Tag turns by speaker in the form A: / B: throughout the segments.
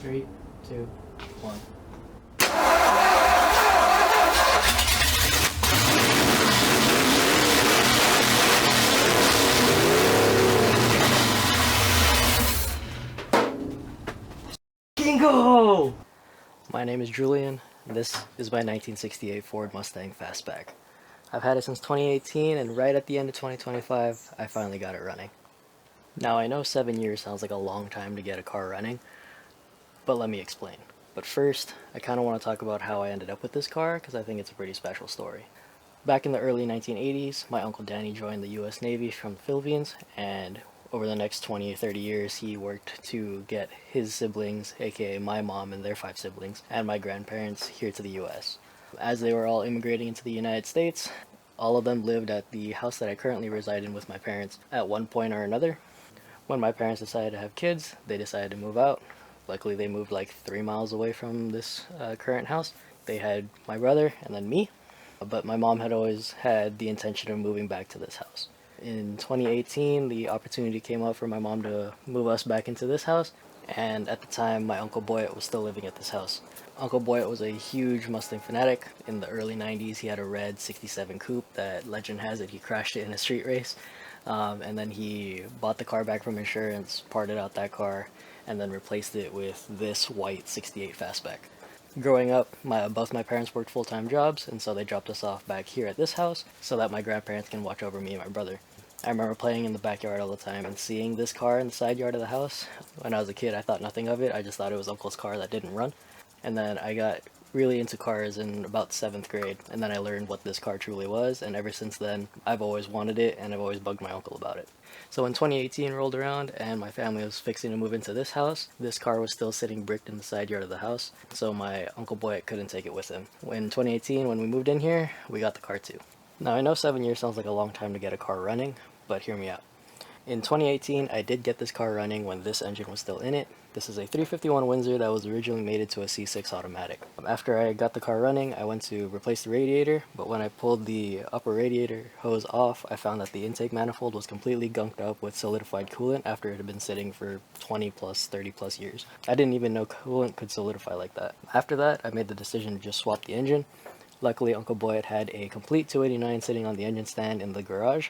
A: Three, two, one. Go! My name is Julian. This is my 1968 Ford Mustang Fastback. I've had it since 2018, and right at the end of 2025, I finally got it running. Now, I know 7 years sounds like a long time to get a car running, but let me explain. But first, I kind of want to talk about how I ended up with this car, because I think it's a pretty special story. Back in the early 1980s, my Uncle Danny joined the US Navy from the Philippines, and over the next 20 or 30 years, he worked to get his siblings, aka my mom and their 5 siblings, and my grandparents here to the US. As they were all immigrating into the United States, all of them lived at the house that I currently reside in with my parents at one point or another. When my parents decided to have kids, they decided to move out. Luckily, they moved like 3 miles away from this current house. They had my brother and then me, but my mom had always had the intention of moving back to this house. In 2018, the opportunity came up for my mom to move us back into this house, and at the time, my Uncle Boyet was still living at this house. Uncle Boyet was a huge Mustang fanatic. In the early 90s, he had a red 67 coupe that legend has it he crashed it in a street race, and then he bought the car back from insurance, parted out that car, and then replaced it with this white 68 Fastback. Growing up, both my parents worked full-time jobs, and so they dropped us off back here at this house so that my grandparents can watch over me and my brother. I remember playing in the backyard all the time and seeing this car in the side yard of the house. When I was a kid, I thought nothing of it. I just thought it was Uncle's car that didn't run. And then I got really into cars in about 7th grade, and then I learned what this car truly was, and ever since then, I've always wanted it, and I've always bugged my uncle about it. So when 2018 rolled around and my family was fixing to move into this house, this car was still sitting bricked in the side yard of the house, so my Uncle Boyet couldn't take it with him. In 2018, when we moved in here, we got the car too. Now, I know 7 years sounds like a long time to get a car running, but hear me out. In 2018, I did get this car running when this engine was still in it. This is a 351 Windsor that was originally mated to a C6 automatic. After I got the car running, I went to replace the radiator, but when I pulled the upper radiator hose off, I found that the intake manifold was completely gunked up with solidified coolant after it had been sitting for 20 plus, 30 plus years. I didn't even know coolant could solidify like that. After that, I made the decision to just swap the engine. Luckily, Uncle Boyet had a complete 289 sitting on the engine stand in the garage.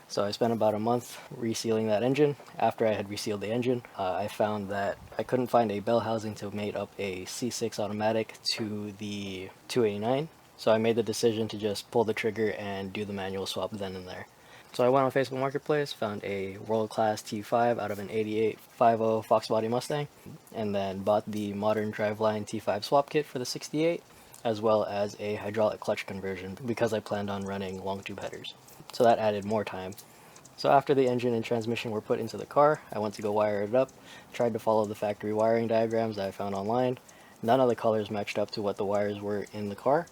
A: So I spent about a month resealing that engine. After I had resealed the engine, I found that I couldn't find a bell housing to mate up a C6 automatic to the 289. So I made the decision to just pull the trigger and do the manual swap then and there. So I went on Facebook Marketplace, found a world-class T5 out of an 88 50 Fox Body Mustang, and then bought the modern driveline T5 swap kit for the 68, as well as a hydraulic clutch conversion because I planned on running long tube headers. So that added more time. So after the engine and transmission were put into the car, I went to go wire it up, tried to follow the factory wiring diagrams that I found online. None of the colors matched up to what the wires were in the car,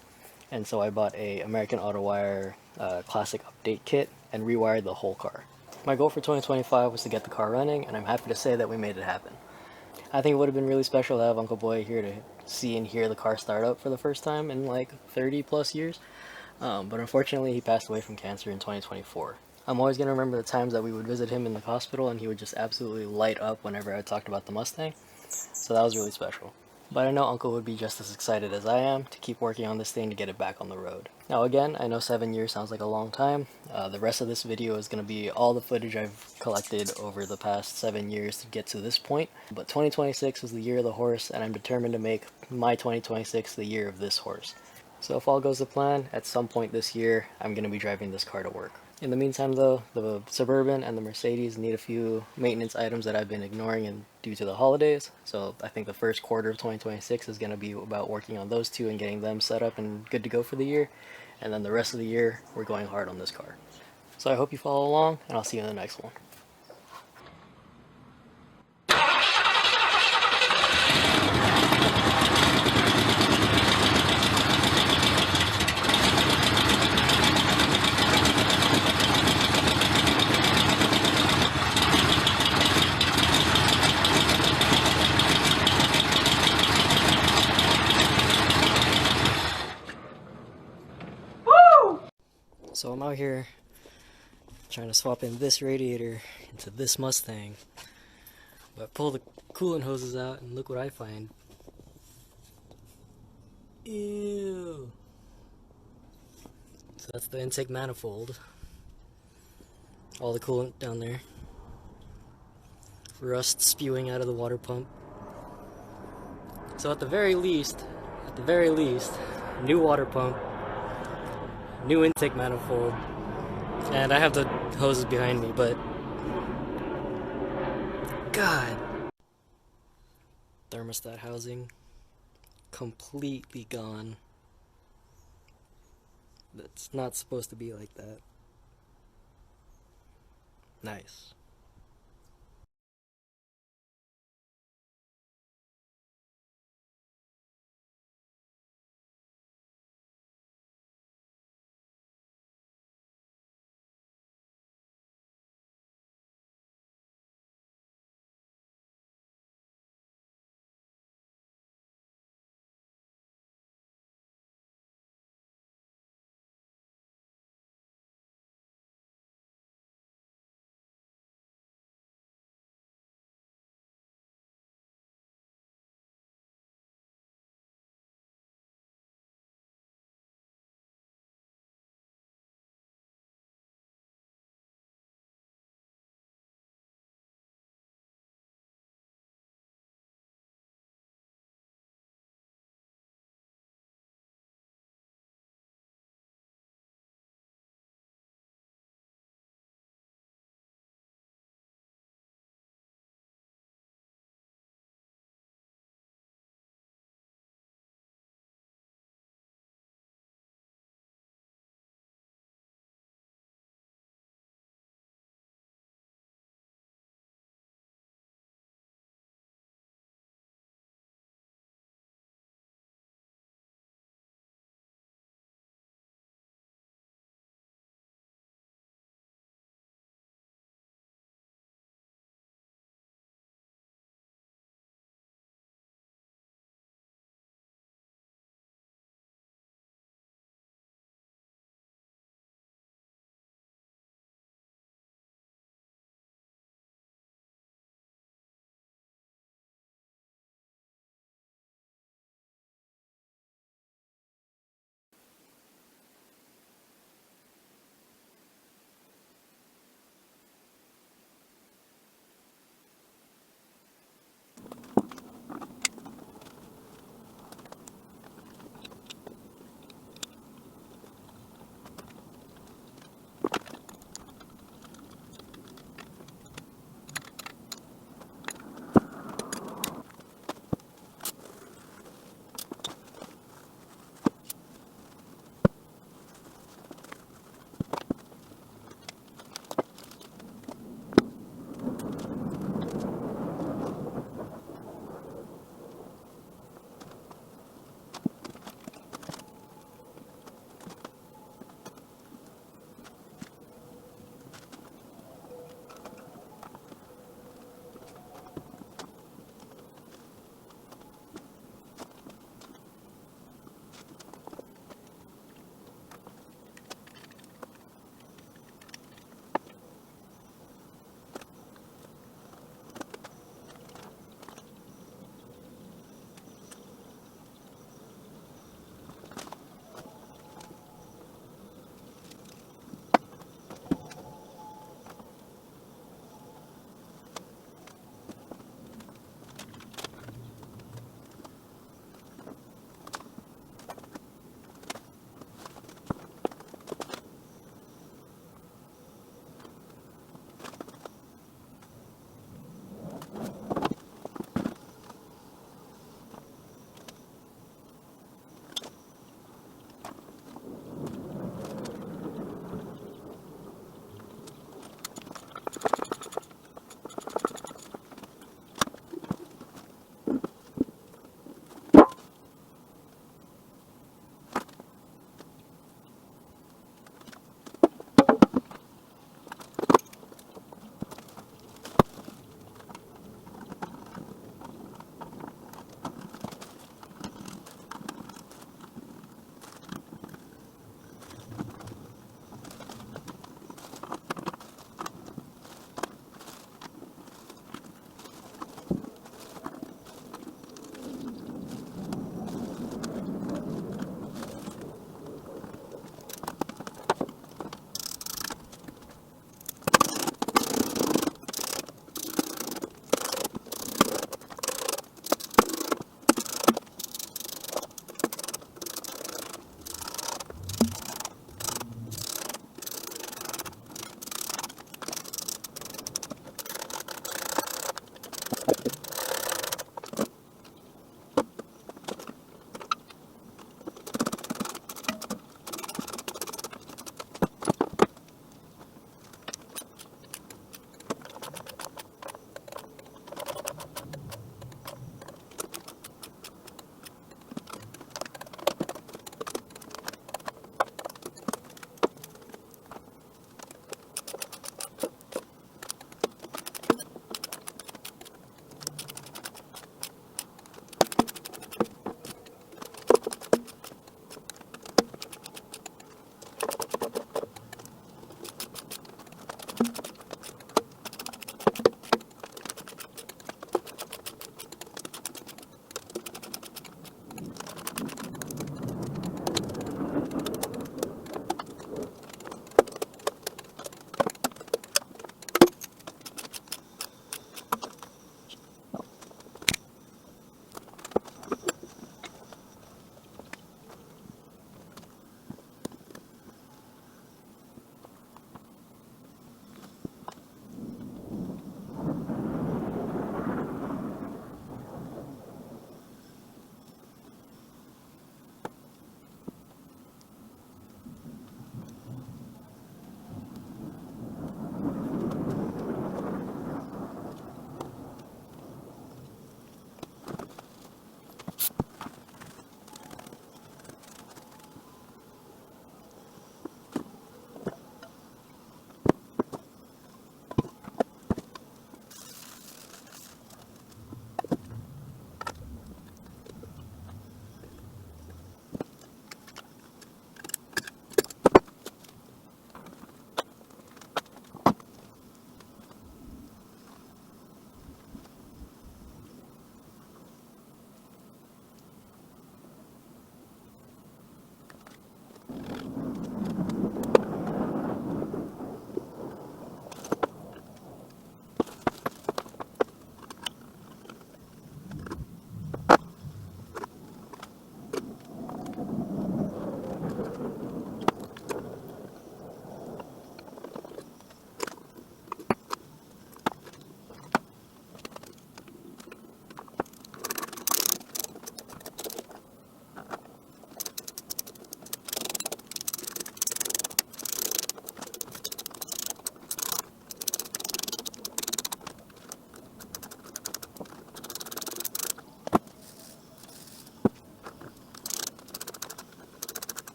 A: and so I bought a American Auto Wire classic update kit and rewired the whole car. My goal for 2025 was to get the car running, and I'm happy to say that we made it happen. I think it would have been really special to have Uncle Boy here to see and hear the car start up for the first time in like 30 plus years. But unfortunately, he passed away from cancer in 2024. I'm always going to remember the times that we would visit him in the hospital and he would just absolutely light up whenever I talked about the Mustang. So that was really special. But I know Uncle would be just as excited as I am to keep working on this thing to get it back on the road. Now again, I know 7 years sounds like a long time. The rest of this video is going to be all the footage I've collected over the past 7 years to get to this point. But 2026 was the year of the horse, and I'm determined to make my 2026 the year of this horse. So if all goes to plan, at some point this year, I'm going to be driving this car to work. In the meantime though, the Suburban and the Mercedes need a few maintenance items that I've been ignoring due to the holidays. So I think the first quarter of 2026 is going to be about working on those two and getting them set up and good to go for the year. And then the rest of the year, we're going hard on this car. So I hope you follow along, and I'll see you in the next one. So I'm out here trying to swap in this radiator into this Mustang, but pull the coolant hoses out, and look what I find. Ew. So that's the intake manifold. All the coolant down there. Rust spewing out of the water pump. So at the very least, new water pump, new intake manifold, and I have the hoses behind me, but God. Thermostat housing, completely gone. That's not supposed to be like that. Nice.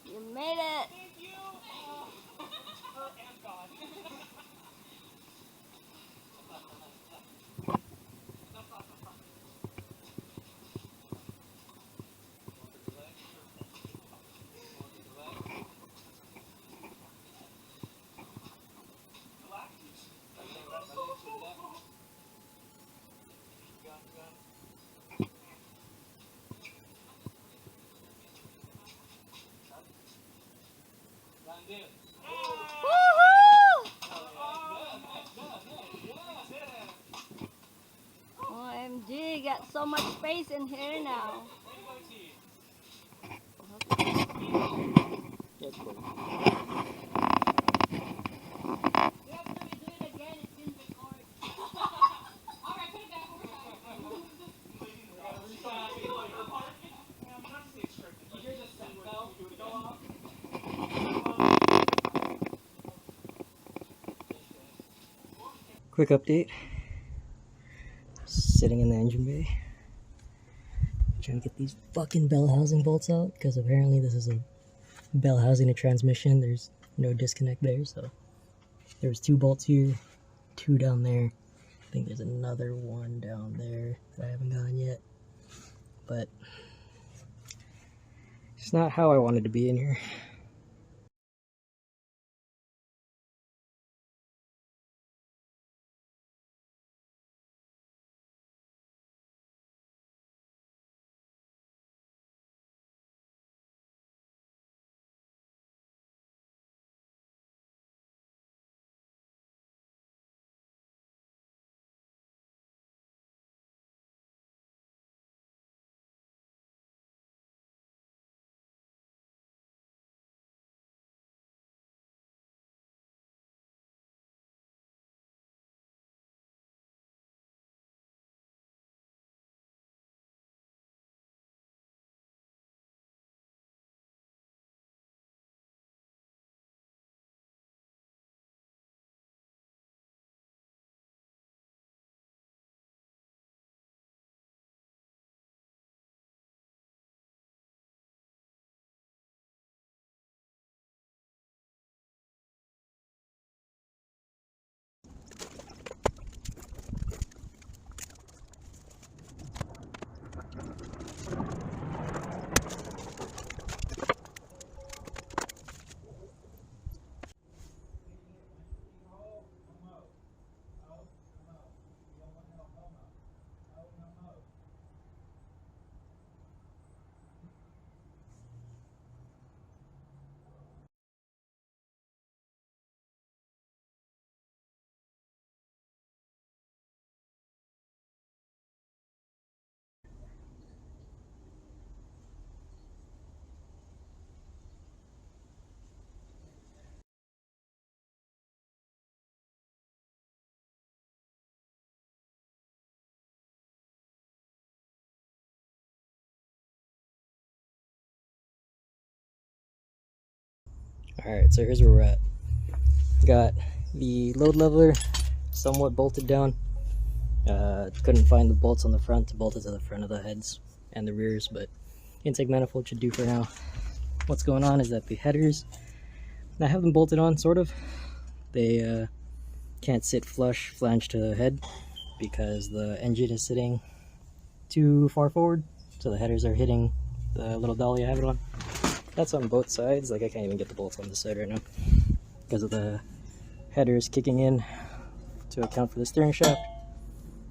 B: You made it! Woohoo! OMG, got so much space in here now.
A: That's cool. Quick update. Sitting in the engine bay. Trying to get these fucking bell housing bolts out because apparently this is a bell housing and transmission. There's no disconnect there, so there's 2 bolts here, 2 down there. I think there's another one down there that I haven't gotten yet. But it's not how I wanted to be in here. Alright, so here's where we're at. Got the load leveler somewhat bolted down. Couldn't find the bolts on the front to bolt it to the front of the heads and the rears, but intake manifold should do for now. what's going on is that the headers, I have them bolted on, sort of. They can't sit flush flange to the head because the engine is sitting too far forward, so the headers are hitting the little dolly I have it on. That's on both sides. Like, I can't even get the bolts on this side right now because of the headers kicking in to account for the steering shaft,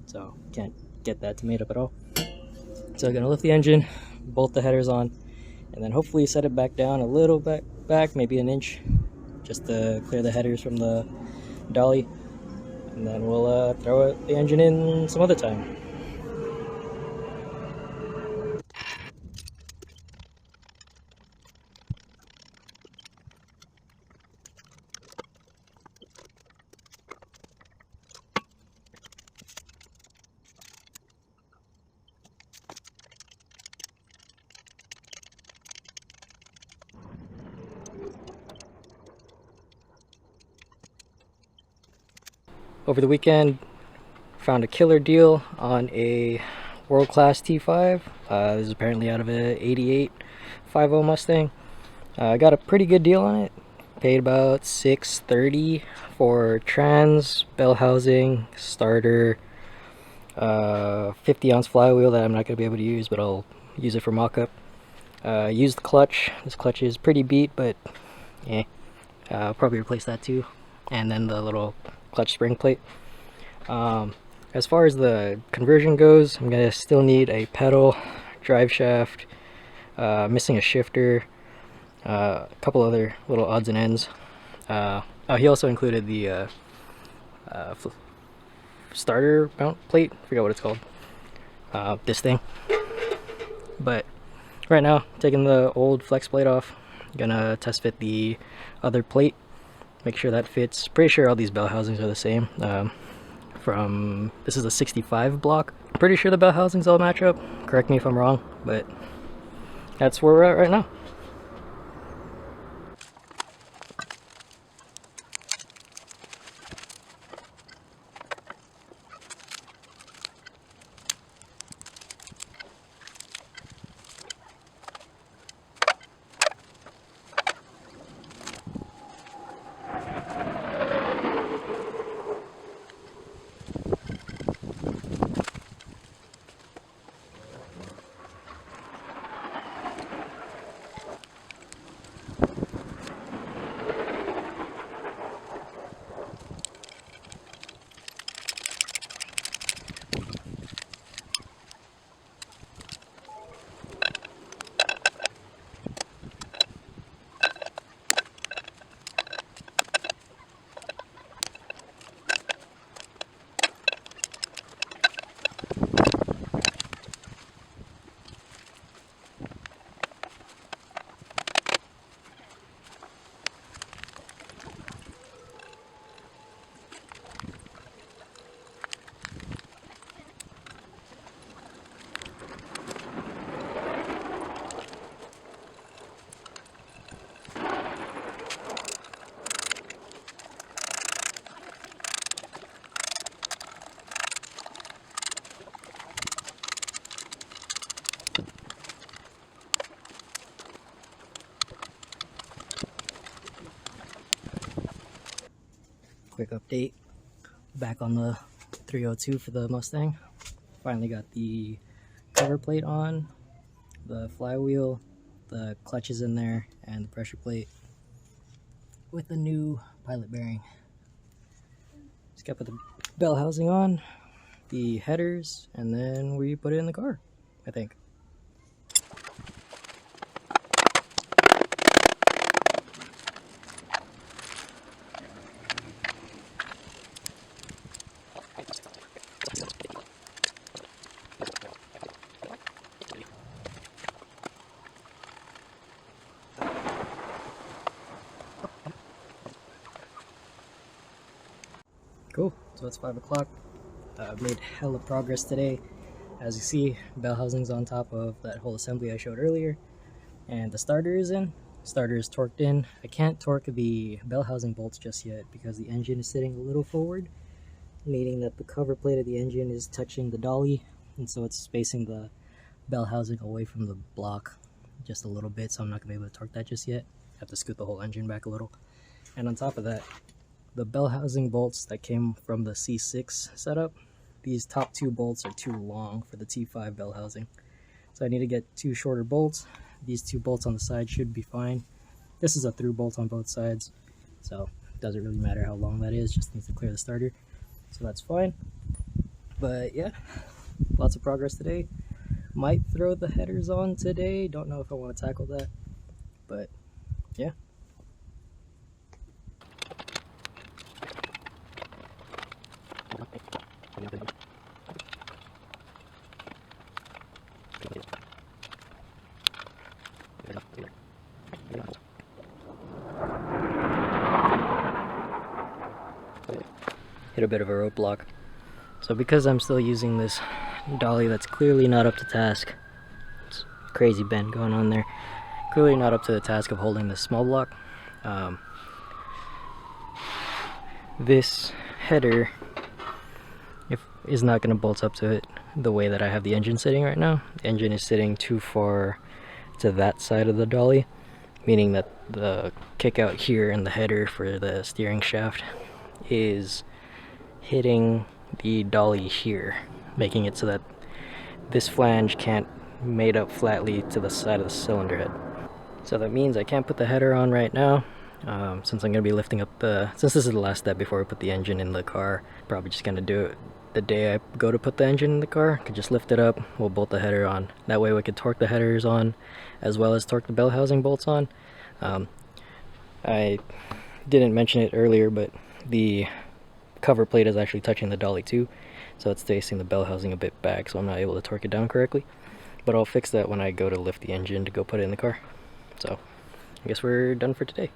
A: so can't get that to mate up at all. So I'm gonna lift the engine, bolt the headers on, and then hopefully set it back down a little bit back, maybe an inch, just to clear the headers from the dolly, and then we'll throw the engine in some other time. Over the weekend, found a killer deal on a world-class T5. This is apparently out of a 88 5.0 Mustang. I got a pretty good deal on it. Paid about $630 for trans, bell housing, starter, 50-ounce flywheel that I'm not going to be able to use, but I'll use it for mock-up. Used the clutch. This clutch is pretty beat, but yeah, I'll probably replace that too. And then the little clutch spring plate. As far as the conversion goes, I'm gonna still need a pedal, drive shaft, missing a shifter, a couple other little odds and ends. Oh, he also included the starter mount plate. I forget what it's called. This thing. But right now, taking the old flex plate off, gonna test fit the other plate. Make sure that fits. Pretty sure all these bell housings are the same. This is a 65 block. Pretty sure the bell housings all match up. Correct me if I'm wrong, but that's where we're at right now. Quick update, back on the 302 for the Mustang. Finally got the cover plate on, the flywheel, the clutches in there, and the pressure plate with the new pilot bearing. Just got to put the bell housing on, the headers, and then we put it in the car, I think. Cool, so it's 5 o'clock. Made hella progress today. As you see, bell housing's on top of that whole assembly I showed earlier, and the starter is in. Starter is torqued in. I can't torque the bell housing bolts just yet because the engine is sitting a little forward, meaning that the cover plate of the engine is touching the dolly, and so it's spacing the bell housing away from the block. just a little bit, so I'm not gonna be able to torque that just yet. I have to scoot the whole engine back a little. And on top of that, the bell housing bolts that came from the C6 setup, these top 2 bolts are too long for the T5 bell housing. So I need to get 2 shorter bolts. These 2 bolts on the side should be fine. This is a through bolt on both sides, so it doesn't really matter how long that is, just needs to clear the starter. So that's fine. But yeah, lots of progress today. Might throw the headers on today, don't know if I want to tackle that, but yeah. Hit a bit of a roadblock. So because I'm still using this dolly that's clearly not up to task, it's a crazy bend going on there, clearly not up to the task of holding this small block. This header is not going to bolt up to it the way that I have the engine sitting right now. The engine is sitting too far to that side of the dolly, meaning that the kick out here and the header for the steering shaft is hitting the dolly here, making it so that this flange can't mate up flatly to the side of the cylinder head. So that means I can't put the header on right now, since I'm going to be lifting up since this is the last step before we put the engine in the car. Probably just going to do it the day I go to put the engine in the car. I could just lift it up, we'll bolt the header on. That way we could torque the headers on, as well as torque the bell housing bolts on. I didn't mention it earlier, but the cover plate is actually touching the dolly too, so it's facing the bell housing a bit back, so I'm not able to torque it down correctly. But I'll fix that when I go to lift the engine to go put it in the car. So I guess we're done for today.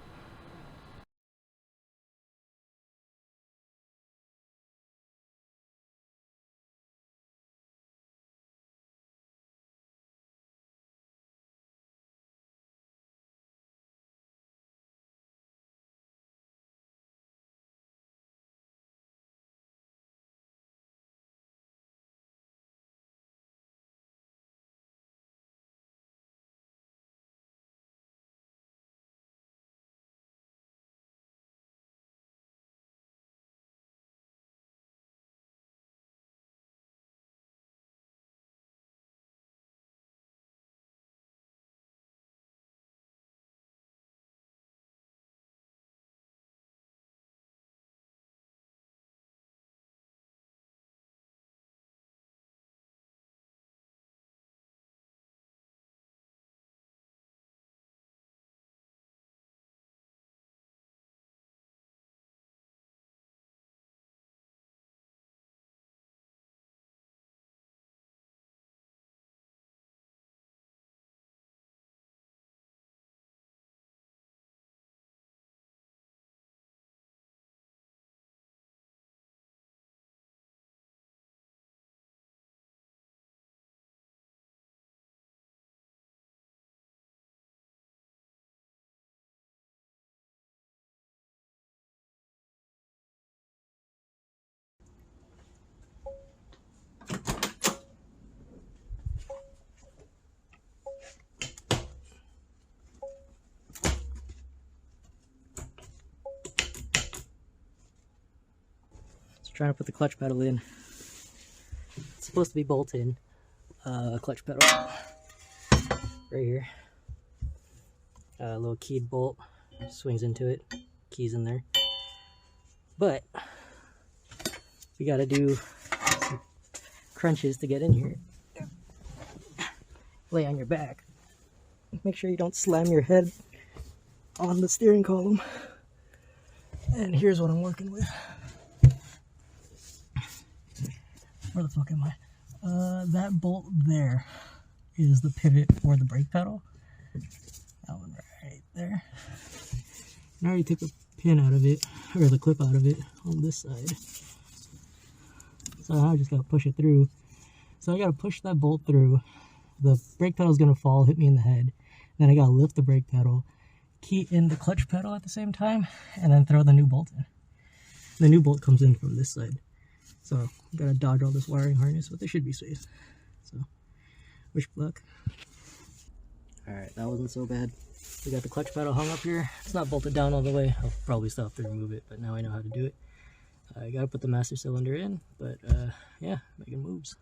A: Trying to put the clutch pedal in. It's supposed to be bolted. Clutch pedal right here. A little keyed bolt swings into it. Keys in there. But we gotta do some crunches to get in here. Lay on your back. Make sure you don't slam your head on the steering column. And here's what I'm working with. Where the fuck am I? That bolt there is the pivot for the brake pedal. That one right there. I already took the pin out of it, or the clip out of it on this side. So now I just gotta push it through. So I gotta push that bolt through. The brake pedal is gonna fall, hit me in the head. Then I gotta lift the brake pedal, key in the clutch pedal at the same time, and then throw the new bolt in. The new bolt comes in from this side. So I'm gonna dodge all this wiring harness, but they should be safe. So wish luck. Alright, that wasn't so bad. We got the clutch pedal hung up here. It's not bolted down all the way. I'll probably still have to remove it, but now I know how to do it. I gotta put the master cylinder in, but yeah, making moves.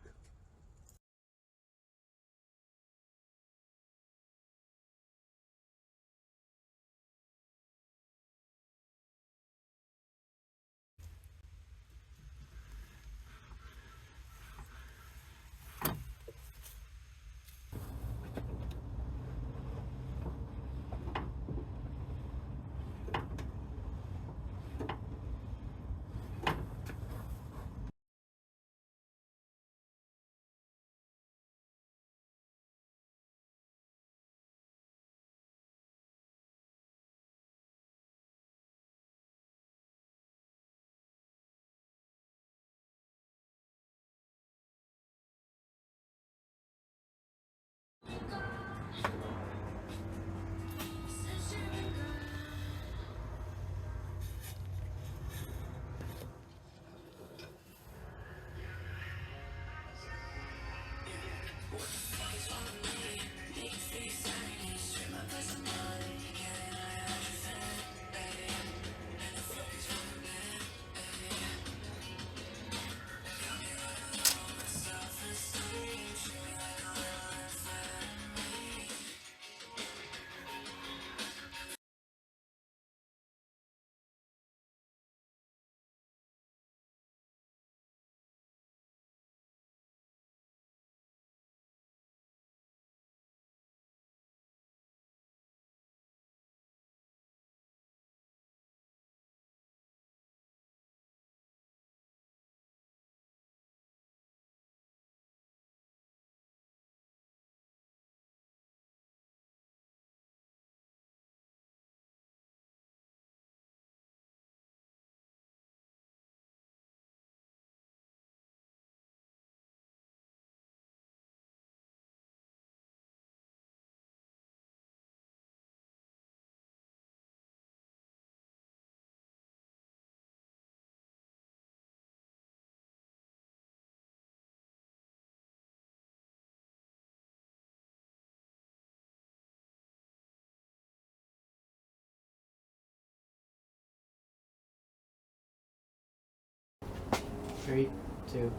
A: Three, two,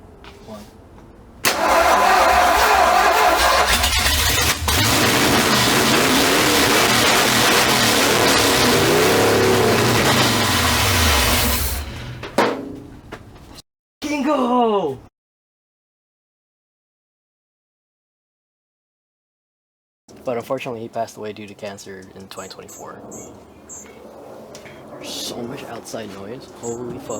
A: one. Go! But unfortunately, he passed away due to cancer in 2024. There's so much outside noise. Holy fuck.